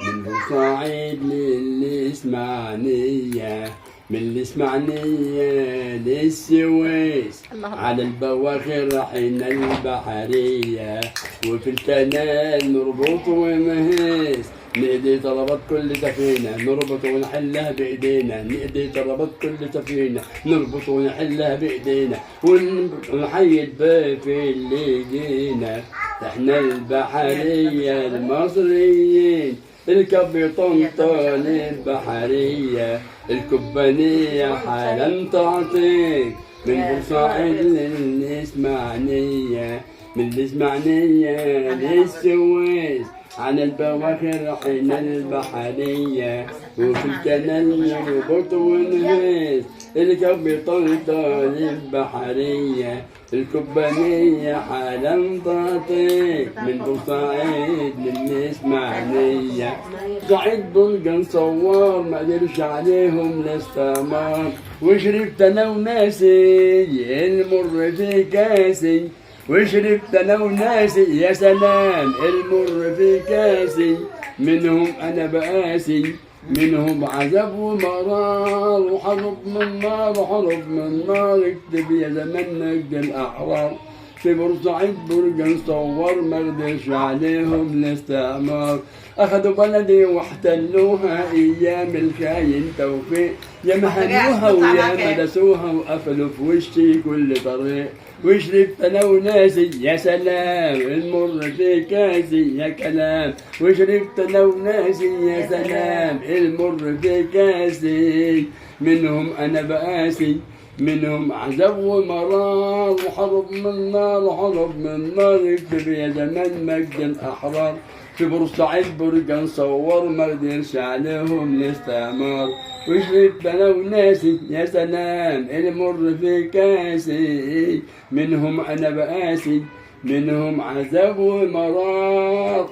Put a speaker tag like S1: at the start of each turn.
S1: من بورسعيد للإسماعيلية، من الإسماعيلية للسويس، على البواخر رايحين البحرية، وفي الكنال نربط ونهيس، نقضي طلبات كل سفينة نربط ونحلها بإيدينا، نقضي طلبات كل سفينة نربط ونحلها بإيدينا، ونحيي الضيف اللي جينا. احنا البحرية المصريين، الكابيتان طالب بحرية، الكوبانية حالا تعطيك، من بورسعيد للإسماعيلية، من الإسماعيلية للسويس، على البواخر رايحين البحرية، وفي الكنال نربط ونهيس، الكابيتان طالب بحرية، الكوبانية حالا تعطيك، من بورسعيد للإسماعيلية. سعيد برجان صوار ما قدرش عليهم الاستعمار، وشربت انا وناسي المر في كاسي، وشربت انا وناسي يا سلام المر في كاسي، منهم انا بقاسي، منهم عذاب ومرار، وحرب من نار وحرب من نار، اكتب يا زمان نجد الاحرار. في بورسعيد برجان صور ما قدرش عليهم الاستعمار، اخذوا بلدي واحتلوها ايام الخاين توفيق، يا ما هنوها ويا ما دسوها وقفلوا في وشي كل طريق، وشربت انا وناسي يا سلام المر في كاسي يا كلام، وشربت انا وناسي يا سلام المر في كاسي، منهم انا بقاسي، منهم عذاب ومرار، وحرب من نار وحرب من نار، اكتب يا زمان مجد الاحرار. في بورسعيد برجان صور ما قدرش عليهم الاستعمار، وشربت انا وناسي يا سلام المر في كاسي، منهم انا بقاسي، منهم عذاب ومرار.